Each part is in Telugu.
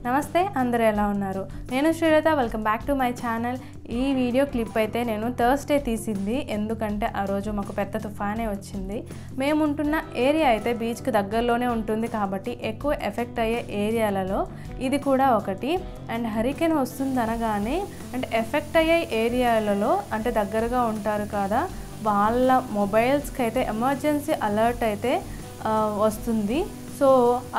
నమస్తే అందరూ ఎలా ఉన్నారు నేను Srilatha welcome back to my channel ఈ వీడియో క్లిప్ అయితే నేను థర్స్డే తీసింది ఎందుకంటే ఆ రోజు మాకు పెద్ద తుఫానే వచ్చింది మేము ఉంటున్న ఏరియా అయితే బీచ్ కి దగ్గరలోనే ఉంటుంది కాబట్టి ఎక్కువ ఎఫెక్ట్ అయ్యే ఏరియాలలో ఇది కూడా ఒకటి అండ్ హరికేన్ వస్తుందనగానే అంటే ఎఫెక్ట్ అయ్యే ఏరియాలలో అంటే దగ్గరగా ఉంటారు కదా వాళ్ళ మొబైల్స్ కి అయితే ఎమర్జెన్సీ అలర్ట్ అయితే వస్తుంది సో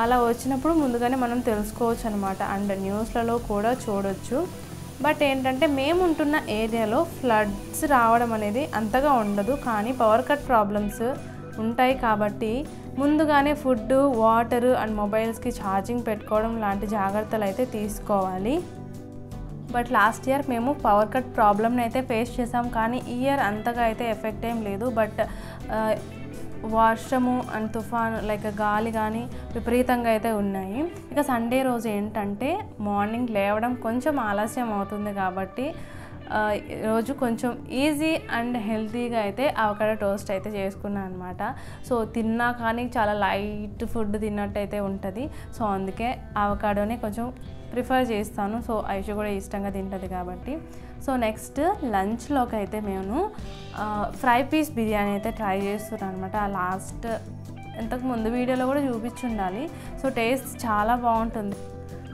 అలా వచ్చినప్పుడు ముందుగానే మనం తెలుసుకోవచ్చు అన్నమాట అండ్ న్యూస్లలో కూడా చూడొచ్చు బట్ ఏంటంటే మేము ఉంటున్న ఏరియాలో ఫ్లడ్స్ రావడం అనేది అంతగా ఉండదు కానీ పవర్ కట్ ప్రాబ్లమ్స్ ఉంటాయి కాబట్టి ముందుగానే ఫుడ్ వాటర్ అండ్ మొబైల్స్కి ఛార్జింగ్ పెట్టుకోవడం లాంటి జాగ్రత్తలు అయితే తీసుకోవాలి బట్ లాస్ట్ ఇయర్ మేము పవర్ కట్ ప్రాబ్లమ్ని అయితే ఫేస్ చేసాం కానీ ఈ ఇయర్ అంతగా అయితే ఎఫెక్ట్ ఏం లేదు బట్ వర్షము అండ్ తుఫాను లైక్ గాలి కానీ విపరీతంగా అయితే ఉన్నాయి ఇక సండే రోజు ఏంటంటే మార్నింగ్ లేవడం కొంచెం ఆలస్యం అవుతుంది కాబట్టి రోజు కొంచెం ఈజీ అండ్ హెల్తీగా అయితే అవకాడో టోస్ట్ అయితే చేసుకున్నాను అనమాట సో తిన్నా కానీ చాలా లైట్ ఫుడ్ తిన్నట్టు అయితే ఉంటుంది సో అందుకే అవకాడోనే కొంచెం ప్రిఫర్ చేస్తాను సో ఐషు కూడా ఇష్టంగా తింటుంది కాబట్టి సో నెక్స్ట్ లంచ్లోకి అయితే మేము ఫ్రై పీస్ బిర్యానీ అయితే ట్రై చేస్తున్నాను అనమాట లాస్ట్ ఇంతకు ముందు వీడియోలో కూడా చూపించుండాలి సో టేస్ట్ చాలా బాగుంటుంది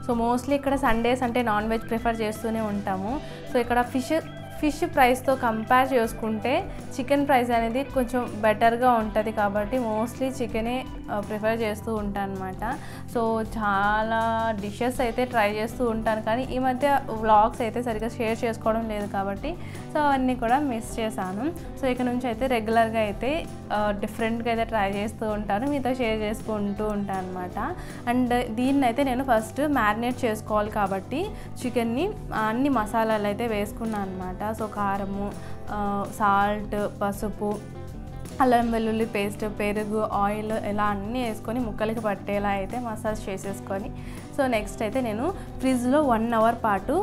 సో మోస్ట్లీ ఇక్కడ సండేస్ అంటే నాన్ వెజ్ ప్రిఫర్ చేస్తూనే ఉంటాము సో ఇక్కడ ఫిష్ ప్రైస్తో కంపేర్ చేసుకుంటే చికెన్ ప్రైస్ అనేది కొంచెం బెటర్గా ఉంటుంది కాబట్టి మోస్ట్లీ చికెనే ప్రిఫర్ చేస్తూ ఉంటాను అనమాట సో చాలా డిషెస్ అయితే ట్రై చేస్తూ ఉంటాను కానీ ఈ మధ్య వ్లాగ్స్ అయితే సరిగ్గా షేర్ చేసుకోవడం లేదు కాబట్టి సో అవన్నీ కూడా మిస్ చేశాను సో ఇక నుంచి అయితే రెగ్యులర్గా అయితే డిఫరెంట్గా అయితే ట్రై చేస్తూ ఉంటాను మీతో షేర్ చేసుకుంటూ ఉంటాను అనమాట అండ్ దీన్ని అయితే నేను ఫస్ట్ మ్యారినేట్ చేసుకోవాలి కాబట్టి చికెన్ని అన్ని మసాలాలు అయితే వేసుకున్నాను అనమాట సో కారము సాల్ట్ పసుపు అల్లం వెల్లుల్లి పేస్ట్ పెరుగు ఆయిల్ ఇలా అన్నీ వేసుకొని ముక్కలకి పట్టేలా అయితే మసాజ్ చేసేసుకొని సో నెక్స్ట్ అయితే నేను ఫ్రిడ్జ్లో 1 అవర్ పాటు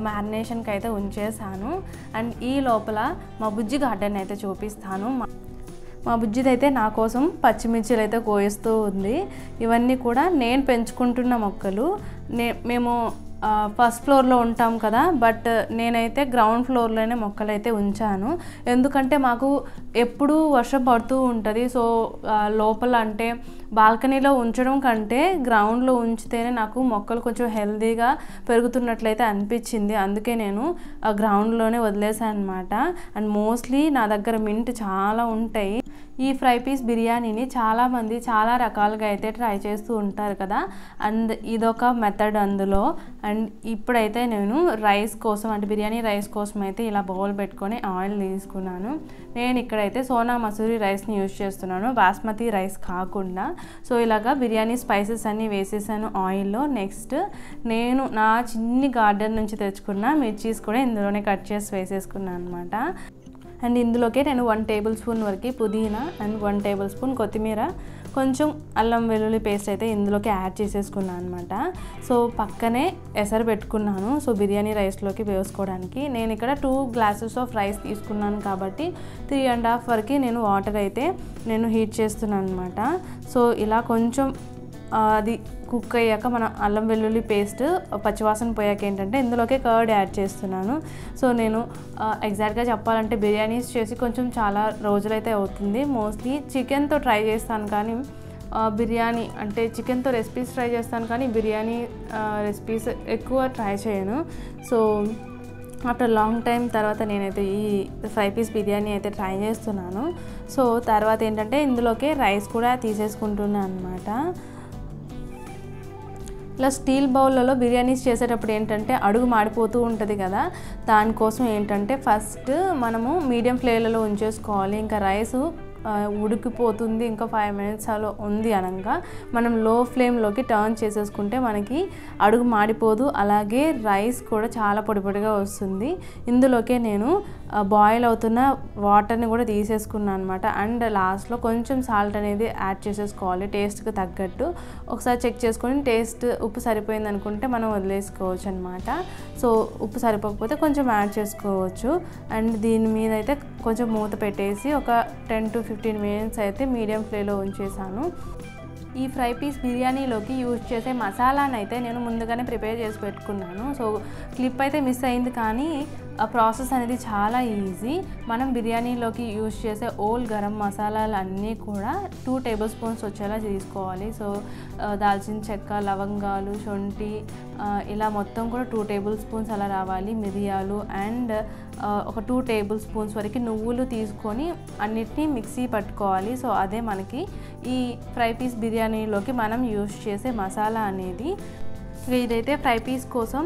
మ్యారినేషన్కి అయితే ఉంచేసాను అండ్ ఈ లోపల మా బుజ్జి గార్డెన్ అయితే చూపిస్తాను మా బుజ్జిది అయితే నా కోసం పచ్చిమిర్చిలు అయితే కోయిస్తూ ఉంది ఇవన్నీ కూడా నేను పెంచుకుంటున్న మొక్కలు మేము ఫస్ట్ ఫ్లోర్లో ఉంటాం కదా బట్ నేనైతే గ్రౌండ్ ఫ్లోర్లోనే మొక్కలు అయితే ఉంచాను ఎందుకంటే మాకు ఎప్పుడూ వర్షం పడుతూ ఉంటుంది సో లోపల అంటే బాల్కనీలో ఉంచడం కంటే గ్రౌండ్లో ఉంచితేనే నాకు మొక్కలు కొంచెం హెల్తీగా పెరుగుతున్నట్లయితే అనిపించింది అందుకే నేను గ్రౌండ్లోనే వదిలేసాను అనమాట అండ్ మోస్ట్లీ నా దగ్గర మింట్ చాలా ఉంటాయి ఈ ఫ్రై పీస్ బిర్యానీని చాలామంది చాలా రకాలుగా అయితే ట్రై చేస్తూ ఉంటారు కదా అండ్ ఇదొక మెథడ్ అందులో అండ్ ఇప్పుడైతే నేను రైస్ కోసం అంటే బిర్యానీ రైస్ కోసం అయితే ఇలా బౌల్ పెట్టుకొని ఆయిల్ తీసుకున్నాను నేను ఇక్కడైతే సోనా మసూరి రైస్ని యూజ్ చేస్తున్నాను బాస్మతి రైస్ కాకుండా సో ఇలాగా బిర్యానీ స్పైసెస్ అన్నీ వేసేసాను ఆయిల్లో నెక్స్ట్ నేను నా చిన్ని గార్డెన్ నుంచి తెచ్చుకున్న మిర్చీస్ కూడా ఇందులోనే కట్ చేసి వేసేసుకున్నాను అనమాట అండ్ ఇందులోకి నేను 1 టేబుల్ స్పూన్ వరకు పుదీనా అండ్ 1 టేబుల్ స్పూన్ కొత్తిమీర కొంచెం అల్లం వెల్లుల్లి పేస్ట్ అయితే ఇందులోకి యాడ్ చేసేసుకున్నాను అనమాట సో పక్కనే ఎసరు పెట్టుకున్నాను సో బిర్యానీ రైస్లోకి వేసుకోవడానికి నేను ఇక్కడ 2 గ్లాసెస్ ఆఫ్ రైస్ తీసుకున్నాను కాబట్టి 3.5 వరకు నేను వాటర్ అయితే నేను హీట్ చేస్తున్నాను అనమాట సో ఇలా కొంచెం అది కుక్ అయ్యాక మన అల్లం వెల్లుల్లి పేస్ట్ పచ్చివాసన పోయాక ఏంటంటే ఇందులోకే కర్డ్ యాడ్ చేస్తున్నాను సో నేను ఎగ్జాక్ట్గా చెప్పాలంటే బిర్యానీస్ చేసి కొంచెం చాలా రోజులైతే అవుతుంది మోస్ట్లీ చికెన్తో ట్రై చేస్తాను కానీ బిర్యానీ అంటే చికెన్తో రెసిపీస్ ట్రై చేస్తాను కానీ బిర్యానీ రెసిపీస్ ఎక్కువ ట్రై చేయను సో ఆఫ్టర్ లాంగ్ టైం తర్వాత నేనైతే ఈ ఫ్రై పీస్ బిర్యానీ అయితే ట్రై చేస్తున్నాను సో తర్వాత ఏంటంటే ఇందులోకే రైస్ కూడా తీసేసుకుంటున్నాను అనమాట ఇలా స్టీల్ బౌల్లలో బిర్యానీస్ చేసేటప్పుడు ఏంటంటే అడుగు మాడిపోతూ ఉంటుంది కదా దానికోసం ఏంటంటే ఫస్ట్ మనము మీడియం ఫ్లేమ్లలో ఉంచేసుకోవాలి ఇంకా రైసు ఉడికిపోతుంది ఇంకా 5 minutes అలా ఉంది అనగా మనం లో ఫ్లేమ్లోకి టర్న్ చేసేసుకుంటే మనకి అడుగు మాడిపోదు అలాగే రైస్ కూడా చాలా పొడి పొడిగా వస్తుంది ఇందులోకే నేను బాయిల్ అవుతున్న వాటర్ని కూడా తీసేసుకున్నాను అనమాట అండ్ లాస్ట్లో కొంచెం సాల్ట్ అనేది యాడ్ చేసేసుకోవాలి టేస్ట్కి తగ్గట్టు ఒకసారి చెక్ చేసుకొని టేస్ట్ ఉప్పు సరిపోయింది అనుకుంటే మనం వదిలేసుకోవచ్చు అనమాట సో ఉప్పు సరిపోకపోతే కొంచెం యాడ్ చేసుకోవచ్చు అండ్ దీని మీద అయితే కొంచెం మూత పెట్టేసి ఒక 10 to 15 minutes అయితే మీడియం ఫ్లేమ్లో ఉంచేసాను ఈ ఫ్రై పీస్ బిర్యానీలోకి యూజ్ చేసే మసాలాను అయితే నేను ముందుగానే ప్రిపేర్ చేసి పెట్టుకున్నాను. సో క్లిప్ అయితే మిస్ అయింది, కానీ ఆ ప్రాసెస్ అనేది చాలా ఈజీ. మనం బిర్యానీలోకి యూజ్ చేసే ఓల్ గరం మసాలాలు అన్నీ కూడా 2 టేబుల్ స్పూన్స్ వచ్చేలా తీసుకోవాలి. సో దాల్చిన చెక్క, లవంగాలు, శొంఠి ఇలా మొత్తం కూడా 2 టేబుల్ స్పూన్స్ అలా రావాలి. మిరియాలు అండ్ ఒక 2 టేబుల్ స్పూన్స్ వరకు నువ్వులు తీసుకొని అన్నిటినీ మిక్సీ పట్టుకోవాలి. సో అదే మనకి ఈ ఫ్రై పీస్ బిర్యానీలోకి మనం యూజ్ చేసే మసాలా అనేది. ఇదైతే ఫ్రై పీస్ కోసం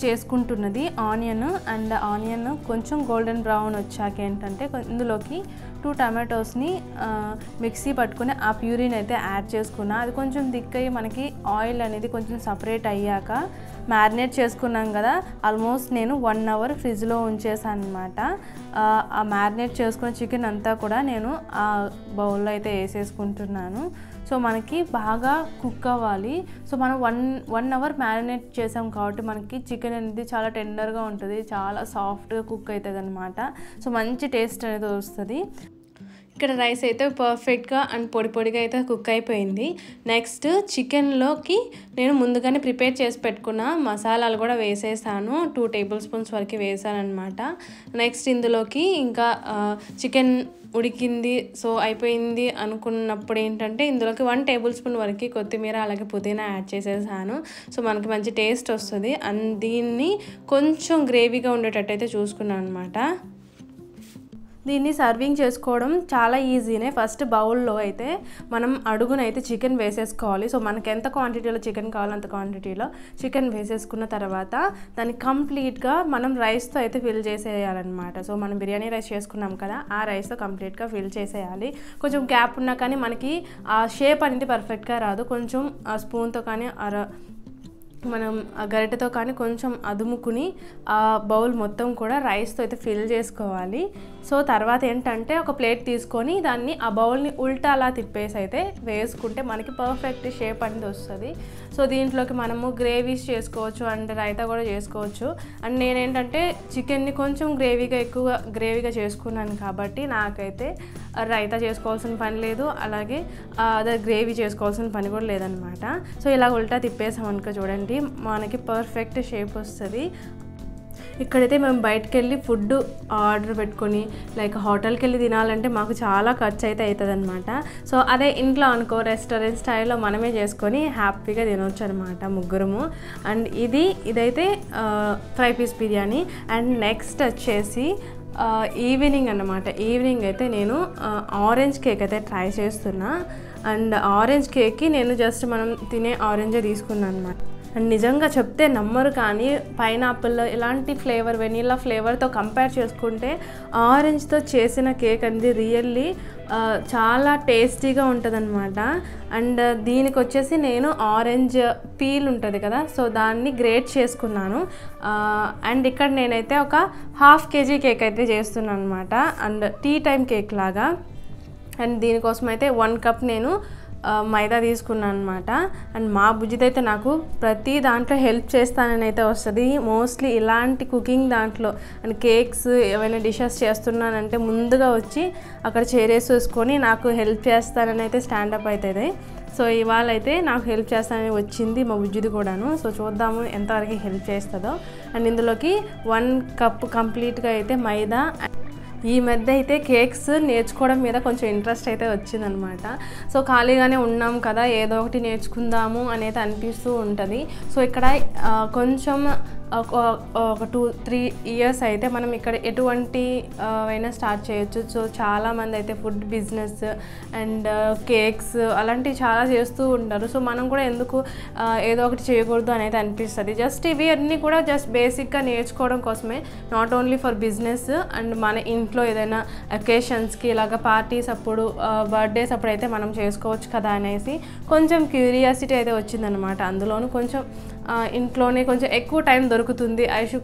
చేసుకుంటున్నది ఆనియన్. అండ్ ఆనియన్ కొంచెం గోల్డెన్ బ్రౌన్ వచ్చాక ఏంటంటే ఇందులోకి 2 టమాటోస్ని మిక్సీ పట్టుకుని ఆ ప్యూరీని అయితే యాడ్ చేసుకున్నా. అది కొంచెం దిక్కయి మనకి ఆయిల్ అనేది కొంచెం సపరేట్ అయ్యాక మ్యారినేట్ చేసుకున్నాం కదా, ఆల్మోస్ట్ నేను 1 అవర్ ఫ్రిడ్జ్లో ఉంచేసాను అనమాట. ఆ మ్యారినేట్ చేసుకున్న చికెన్ అంతా కూడా నేను ఆ బౌల్లో అయితే వేసేసుకుంటున్నాను. సో మనకి బాగా కుక్ అవ్వాలి. సో మనం 1 అవర్ మ్యారినేట్ చేసాం కాబట్టి మనకి చికెన్ అనేది చాలా టెండర్గా ఉంటుంది, చాలా సాఫ్ట్గా కుక్ అవుతుంది అనమాట. సో మంచి టేస్ట్ అనేది వస్తుంది. ఇక్కడ రైస్ అయితే పర్ఫెక్ట్గా అండ్ పొడి పొడిగా అయితే కుక్ అయిపోయింది. నెక్స్ట్ చికెన్లోకి నేను ముందుగానే ప్రిపేర్ చేసి పెట్టుకున్న మసాలాలు కూడా వేసేసాను. 2 టేబుల్ స్పూన్స్ వరకు వేసాను అనమాట. నెక్స్ట్ ఇందులోకి ఇంకా చికెన్ ఉడికింది, సో అయిపోయింది అనుకున్నప్పుడు ఏంటంటే ఇందులోకి 1 టేబుల్ స్పూన్ వరకు కొత్తిమీర అలాగే పుదీనా యాడ్ చేసేసాను. సో మనకి మంచి టేస్ట్ వస్తుంది. అండ్ దీన్ని కొంచెం గ్రేవీగా ఉండేటట్టు అయితే చూసుకున్నాను అనమాట. దీన్ని సర్వింగ్ చేసుకోవడం చాలా ఈజీనే. ఫస్ట్ బౌల్లో అయితే మనం అడుగునైతే చికెన్ వేసేసుకోవాలి. సో మనకి ఎంత క్వాంటిటీలో చికెన్ కావాలో అంత క్వాంటిటీలో చికెన్ వేసేసుకున్న తర్వాత దాన్ని కంప్లీట్గా మనం రైస్తో అయితే ఫిల్ చేసేయాలన్నమాట. సో మనం బిర్యానీ రైస్ చేసుకున్నాం కదా, ఆ రైస్తో కంప్లీట్గా ఫిల్ చేసేయాలి. కొంచెం గ్యాప్ ఉన్నా కానీ మనకి ఆ షేప్ అనేది పర్ఫెక్ట్గా రాదు. కొంచెం ఆ స్పూన్తో కానీ మనం ఆ గరిటెతో కానీ కొంచెం అదుముకుని ఆ బౌల్ మొత్తం కూడా రైస్తో అయితే ఫిల్ చేసుకోవాలి. సో తర్వాత ఏంటంటే ఒక ప్లేట్ తీసుకొని దాన్ని ఆ బౌల్ని ఉల్టా అలా తిప్పేసి అయితే వేసుకుంటే మనకి పర్ఫెక్ట్ షేప్ అనేది వస్తుంది. సో దీంట్లోకి మనము గ్రేవీస్ చేసుకోవచ్చు అండ్ రైతా కూడా చేసుకోవచ్చు. అండ్ నేనేంటంటే చికెన్ని కొంచెం ఎక్కువగా గ్రేవీగా చేసుకున్నాను కాబట్టి నాకైతే రైతా చేసుకోవాల్సిన పని లేదు, అలాగే అదే గ్రేవీ చేసుకోవాల్సిన పని కూడా లేదనమాట. సో ఇలా ఉల్టా తిప్పేసామనుకో చూడండి, మనకి పర్ఫెక్ట్ షేప్ వస్తుంది. ఇక్కడైతే మేము బయటకు వెళ్ళి ఫుడ్ ఆర్డర్ పెట్టుకొని లైక్ హోటల్కి వెళ్ళి తినాలంటే మాకు చాలా ఖర్చు అయితే అవుతుంది అనమాట. సో అదే ఇంట్లో అనుకో రెస్టారెంట్ స్టైల్లో మనమే చేసుకొని హ్యాపీగా తినవచ్చు అనమాట ముగ్గురము. అండ్ ఇదైతే fry piece biryani. And next వచ్చేసి ఈవినింగ్ అన్నమాట. ఈవినింగ్ అయితే నేను ఆరెంజ్ కేక్ అయితే ట్రై చేస్తున్నా. అండ్ ఆరెంజ్ కేక్కి నేను జస్ట్ మనం తినే ఆరెంజే తీసుకున్నాను అనమాట. అండ్ నిజంగా చెప్తే నమ్మరు, కానీ పైనాపిల్ ఇలాంటి ఫ్లేవర్, వెనీలా ఫ్లేవర్తో కంపేర్ చేసుకుంటే ఆరెంజ్తో చేసిన కేక్ అనేది రియల్లీ చాలా టేస్టీగా ఉంటుంది. అండ్ దీనికి వచ్చేసి నేను ఆరెంజ్ పీల్ ఉంటుంది కదా, సో దాన్ని గ్రేట్ చేసుకున్నాను. అండ్ ఇక్కడ నేనైతే ఒక 1/2 kg కేక్ అయితే చేస్తున్నాను అనమాట. అండ్ టీ టైం కేక్ లాగా. అండ్ దీనికోసం అయితే 1 కప్ నేను మైదా తీసుకున్నాను అనమాట. అండ్ మా బుజ్జిది అయితే నాకు ప్రతి దాంట్లో హెల్ప్ చేస్తానని అయితే వస్తుంది. మోస్ట్లీ ఇలాంటి కుకింగ్ దాంట్లో అండ్ కేక్స్ ఏమైనా డిషెస్ చేస్తున్నానంటే ముందుగా వచ్చి అక్కడ చేరేసేసుకొని నాకు హెల్ప్ చేస్తానని అయితే స్టాండప్ అవుతుంది. సో ఇవాళ అయితే నాకు హెల్ప్ చేస్తానని వచ్చింది మా బుజ్జిది కూడాను. సో చూద్దాము ఎంతవరకు హెల్ప్ చేస్తుందో. అండ్ ఇందులోకి 1 కప్ కంప్లీట్గా అయితే మైదా. ఈ మధ్య అయితే కేక్స్ నేర్చుకోవడం మీద కొంచెం ఇంట్రెస్ట్ అయితే వచ్చిందనమాట. సో ఖాళీగానే ఉన్నాం కదా, ఏదో ఒకటి నేర్చుకుందాము అనేది అనిపిస్తూ ఉంటుంది. సో ఇక్కడ కొంచెం ఒక 2-3 ఇయర్స్ అయితే మనం ఇక్కడ ఎటువంటి అయినా స్టార్ట్ చేయొచ్చు. సో చాలామంది అయితే ఫుడ్ బిజినెస్ అండ్ కేక్స్ అలాంటివి చాలా చేస్తూ ఉంటారు. సో మనం కూడా ఎందుకు ఏదో ఒకటి చేయకూడదు అనేది అనిపిస్తుంది. జస్ట్ ఇవి అన్నీ కూడా జస్ట్ బేసిక్గా నేర్చుకోవడం కోసమే, not only for business. And మన ఇంట్లో ఏదైనా అకేషన్స్కి ఇలాగ పార్టీస్ అప్పుడు, బర్త్డేస్ అప్పుడు అయితే మనం చేసుకోవచ్చు కదా అనేసి కొంచెం క్యూరియాసిటీ అయితే వచ్చిందనమాట. అందులోనూ కొంచెం ఇంట్లోనే కొంచెం ఎక్కువ టైం దొరుకుతుంది. ఐషు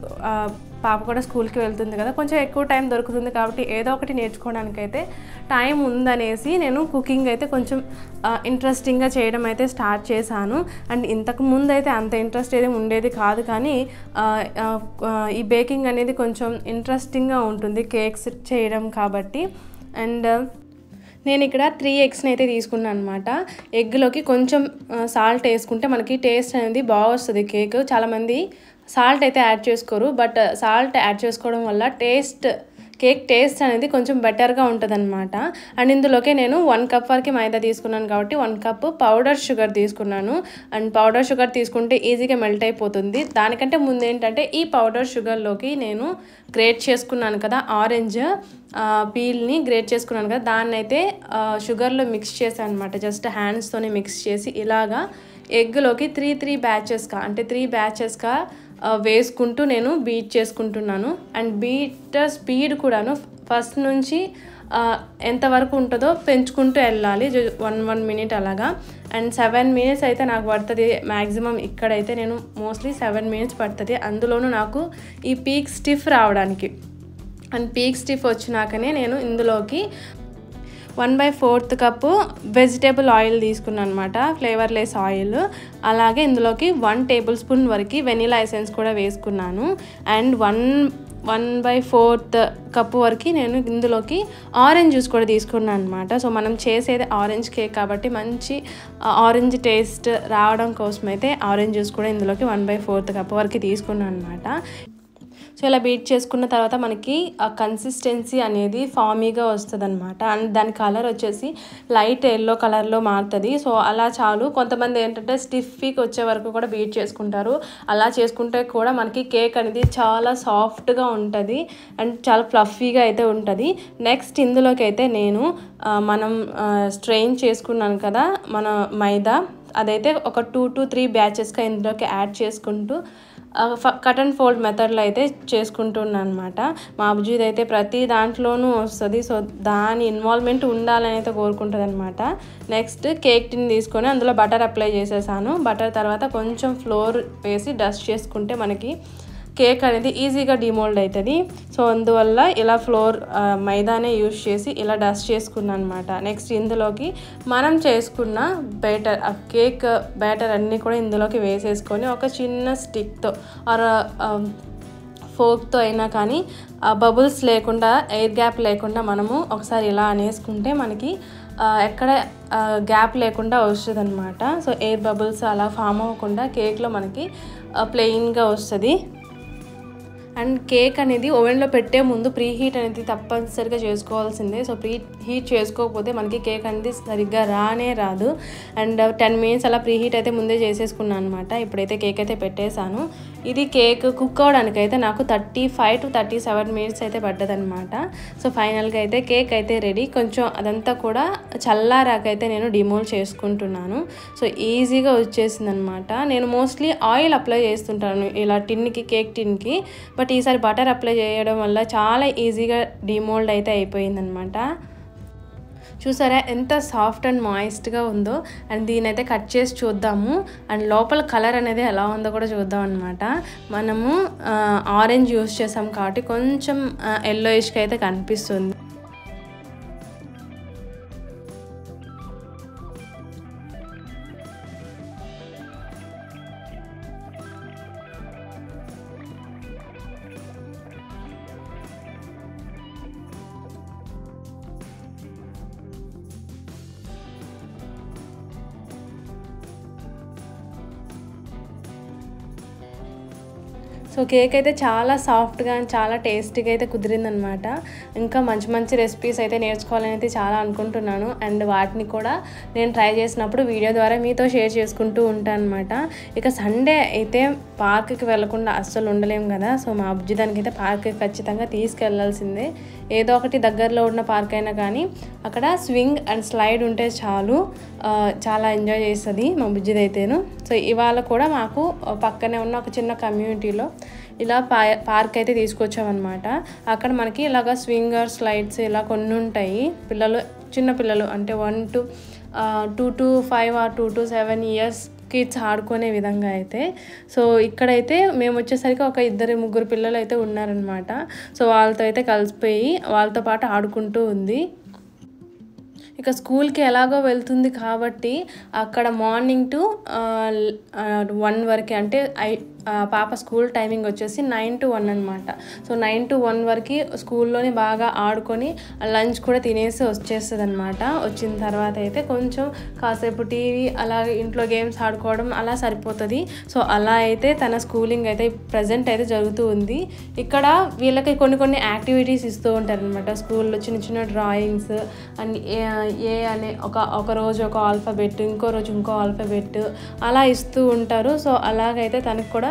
పాప కూడా స్కూల్కి వెళ్తుంది కదా, కొంచెం ఎక్కువ టైం దొరుకుతుంది కాబట్టి ఏదో ఒకటి నేర్చుకోవడానికి అయితే టైం ఉందనేసి నేను కుకింగ్ అయితే కొంచెం ఇంట్రెస్టింగ్గా చేయడం అయితే స్టార్ట్ చేశాను. అండ్ ఇంతకు ముందు అయితే అంత ఇంట్రెస్ట్ ఏది ఉండేది కాదు, కానీ ఈ బేకింగ్ అనేది కొంచెం ఇంట్రెస్టింగ్గా ఉంటుంది కేక్స్ చేయడం కాబట్టి. అండ్ నేను ఇక్కడ 3 ఎగ్స్ని అయితే తీసుకున్నాను అనమాట. ఎగ్లోకి కొంచెం సాల్ట్ వేసుకుంటే మనకి టేస్ట్ అనేది బాగా వస్తుంది కేక్. చాలామంది సాల్ట్ అయితే యాడ్ చేసుకోరు, బట్ సాల్ట్ యాడ్ చేసుకోవడం వల్ల కేక్ టేస్ట్ అనేది కొంచెం బెటర్గా ఉంటుంది అనమాట. అండ్ ఇందులోకి నేను 1 కప్ వరకు మైదా తీసుకున్నాను కాబట్టి 1 కప్ పౌడర్ షుగర్ తీసుకున్నాను. అండ్ పౌడర్ షుగర్ తీసుకుంటే ఈజీగా మెల్ట్ అయిపోతుంది. దానికంటే ముందు ఏంటంటే ఈ పౌడర్ షుగర్లోకి నేను గ్రేట్ చేసుకున్నాను కదా ఆరెంజ్ పీల్ని గ్రేట్ చేసుకున్నాను కదా, దాన్ని అయితే షుగర్లో మిక్స్ చేశాను అనమాట. జస్ట్ హ్యాండ్స్తోనే మిక్స్ చేసి ఇలాగా ఎగ్లోకి 3 బ్యాచెస్గా అంటే 3 బ్యాచెస్గా వేసుకుంటూ నేను బీట్ చేసుకుంటున్నాను. అండ్ బీటర్ స్పీడ్ కూడాను ఫస్ట్ నుంచి ఎంతవరకు ఉంటుందో పెంచుకుంటూ వెళ్ళాలి, 1 మినిట్ అలాగా. అండ్ 7 మినిట్స్ అయితే నాకు పడుతుంది మ్యాక్సిమం. ఇక్కడైతే నేను మోస్ట్లీ 7 మినిట్స్ పడుతుంది, అందులోనూ నాకు ఈ పీక్ స్టిఫ్ రావడానికి. అండ్ పీక్ స్టిఫ్ వచ్చినాకనే నేను ఇందులోకి 1/4 కప్పు వెజిటేబుల్ ఆయిల్ తీసుకున్నాను అనమాట, ఫ్లేవర్లెస్ ఆయిల్. అలాగే ఇందులోకి 1 టేబుల్ స్పూన్ వరకు వెనిలా ఎసెన్స్ కూడా వేసుకున్నాను. అండ్ 1/4 కప్పు వరకు నేను ఇందులోకి ఆరెంజ్ జ్యూస్ కూడా తీసుకున్నాను అనమాట. సో మనం చేసేది ఆరెంజ్ కేక్ కాబట్టి మంచి ఆరెంజ్ టేస్ట్ రావడం కోసం అయితే ఆరెంజ్ జ్యూస్ కూడా ఇందులోకి 1/4 కప్పు వరకు తీసుకున్నాను అనమాట. సో ఇలా బీట్ చేసుకున్న తర్వాత మనకి ఆ కన్సిస్టెన్సీ అనేది ఫామీగా వస్తుంది అనమాట. అండ్ దాని కలర్ వచ్చేసి లైట్ ఎల్లో కలర్లో మారుతుంది. సో అలా చాలు. కొంతమంది ఏంటంటే స్టిఫీకి వచ్చే వరకు కూడా బీట్ చేసుకుంటారు. అలా చేసుకుంటే కూడా మనకి కేక్ అనేది చాలా సాఫ్ట్గా ఉంటుంది అండ్ చాలా ఫ్లఫీగా అయితే ఉంటుంది. నెక్స్ట్ ఇందులోకి అయితే నేను మనం స్ట్రెయిన్ చేసుకున్నాను కదా మన మైదా, అదైతే ఒక 2 to 3 బ్యాచెస్గా ఇందులోకి యాడ్ చేసుకుంటూ కట్ అండ్ ఫోల్డ్ మెథడ్లో అయితే చేసుకుంటున్నాను అనమాట. మా అభిజిత్ అయితే ప్రతి దాంట్లోనూ వస్తుంది. సో దాని ఇన్వాల్వ్మెంట్ ఉండాలని అయితే కోరుకుంటుంది అనమాట. నెక్స్ట్ కేక్ టిన్ తీసుకొని అందులో బటర్ అప్లై చేసేసాను. బటర్ తర్వాత కొంచెం ఫ్లోర్ వేసి డస్ట్ చేసుకుంటే మనకి కేక్ అనేది ఈజీగా డిమోల్డ్ అవుతుంది. సో అందువల్ల ఇలా ఫ్లోర్ మైదానే యూజ్ చేసి ఇలా డస్ట్ చేసుకున్నాను అనమాట. నెక్స్ట్ ఇందులోకి మనం చేసుకున్న బ్యాటర్ కేక్ బ్యాటర్ అన్నీ కూడా ఇందులోకి వేసేసుకొని ఒక చిన్న స్టిక్తో ఆర్ ఫోర్క్తో అయినా కానీ బబుల్స్ లేకుండా, ఎయిర్ గ్యాప్ లేకుండా మనము ఒకసారి ఇలా అనేసుకుంటే మనకి ఎక్కడ గ్యాప్ లేకుండా వస్తుంది అనమాట. సో ఎయిర్ బబుల్స్ అలా ఫామ్ అవ్వకుండా కేక్లో మనకి ప్లెయిన్గా వస్తుంది. అండ్ కేక్ అనేది ఓవెన్లో పెట్టే ముందు ప్రీ హీట్ అనేది తప్పనిసరిగా చేసుకోవాల్సిందే. సో ప్రీ హీట్ చేసుకోకపోతే మనకి కేక్ అనేది సరిగ్గా రాదు. అండ్ 10 మినిట్స్ అలా ప్రీ హీట్ అయితే ముందే చేసేసుకున్నాను అనమాట. ఇప్పుడైతే కేక్ అయితే పెట్టేశాను. ఇది కేక్ కుక్ అవడానికి అయితే నాకు 35 to 37 మినిట్స్ అయితే పడ్డదనమాట. సో ఫైనల్గా అయితే కేక్ అయితే రెడీ. కొంచెం అదంతా కూడా చల్లారాకైతే నేను డిమోల్డ్ చేసుకుంటున్నాను. సో ఈజీగా వచ్చేసింది అనమాట. నేను మోస్ట్లీ ఆయిల్ అప్లై చేస్తుంటాను ఇలా టిన్కి, కేక్ టిన్కి. బట్ ఈసారి బటర్ అప్లై చేయడం వల్ల చాలా ఈజీగా డిమోల్డ్ అయితే అయిపోయిందనమాట. చూసారా ఎంత సాఫ్ట్ అండ్ మాయిస్ట్గా ఉందో. అండ్ దీని అయితే కట్ చేసి చూద్దాము. అండ్ లోపల కలర్ అనేది ఎలా ఉందో కూడా చూద్దాం అనమాట. మనము ఆరెంజ్ యూస్ చేసాం కాబట్టి కొంచెం ఎల్లోయిష్గా అయితే కనిపిస్తుంది. సో కేక్ అయితే చాలా సాఫ్ట్గా అండ్ చాలా టేస్టీగా అయితే కుదిరిందనమాట. ఇంకా మంచి మంచి రెసిపీస్ అయితే నేర్చుకోవాలని అయితే చాలా అనుకుంటున్నాను. అండ్ వాటిని కూడా నేను ట్రై చేసినప్పుడు వీడియో ద్వారా మీతో షేర్ చేసుకుంటూ ఉంటాను అనమాట. ఇక సండే అయితే పార్క్కి వెళ్ళకుండా అస్సలు ఉండలేము కదా. సో మా అభిజిదానికి అయితే పార్క్కి ఖచ్చితంగా తీసుకెళ్లాల్సిందే. ఏదో ఒకటి దగ్గరలో ఉన్న పార్క్ అయినా కానీ అక్కడ స్వింగ్ అండ్ స్లైడ్ ఉంటే చాలు, చాలా ఎంజాయ్ చేస్తుంది మా బుజ్జిది అయితేను. సో ఇవాళ కూడా మాకు పక్కనే ఉన్న ఒక చిన్న కమ్యూనిటీలో ఇలా పార్క్ అయితే తీసుకొచ్చామన్నమాట. అక్కడ మనకి ఇలాగ స్వింగర్ స్లైడ్స్ ఇలా కొన్ని ఉంటాయి. చిన్న పిల్లలు అంటే 1 to 2 to 5 or 2 to 7 years kids ఆడుకునే విధంగా అయితే. సో ఇక్కడైతే మేము వచ్చేసరికి ఒక 2-3 పిల్లలు అయితే ఉన్నారనమాట. సో వాళ్ళతో అయితే కలిసిపోయి వాళ్ళతో పాటు ఆడుకుంటూ ఉంది. ఇక స్కూల్కి ఎలాగో వెళ్తుంది కాబట్టి అక్కడ మార్నింగ్ టు 1 వరకు అంటే పాప స్కూల్ టైమింగ్ వచ్చేసి 9 to 1 అనమాట. సో 9 to 1 వరకు స్కూల్లోనే బాగా ఆడుకొని లంచ్ కూడా తినేసి వచ్చేస్తుంది అనమాట. వచ్చిన తర్వాత అయితే కొంచెం కాసేపు టీవీ అలాగే ఇంట్లో గేమ్స్ ఆడుకోవడం అలా సరిపోతుంది. సో అలా అయితే తన స్కూలింగ్ అయితే ప్రజెంట్ అయితే జరుగుతూ ఉంది. ఇక్కడ వీళ్ళకి కొన్ని యాక్టివిటీస్ ఇస్తూ ఉంటారనమాట స్కూల్లో. చిన్న చిన్న డ్రాయింగ్స్ అండ్ ఏ అనే ఒక రోజు ఒక ఆల్ఫాబెట్, ఇంకో రోజు ఇంకో ఆల్ఫాబెట్ అలా ఇస్తూ ఉంటారు. సో అలాగైతే తనకు కూడా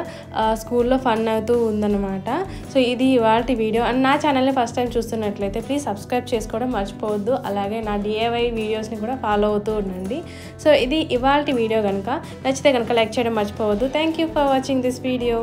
స్కూల్లో ఫన్ అవుతూ ఉందన్నమాట. సో ఇది ఇవాల్టి వీడియో. అండ్ నా ఛానల్ని ఫస్ట్ టైం చూస్తున్నట్లయితే ప్లీజ్ సబ్స్క్రైబ్ చేసుకోవడం మర్చిపోవద్దు. అలాగే నా DIY వీడియోస్ని కూడా ఫాలో అవుతూ ఉండండి. సో ఇది ఇవాల్టి వీడియో కనుక నచ్చితే కనుక లైక్ చేయడం మర్చిపోవద్దు. Thank you for watching this video.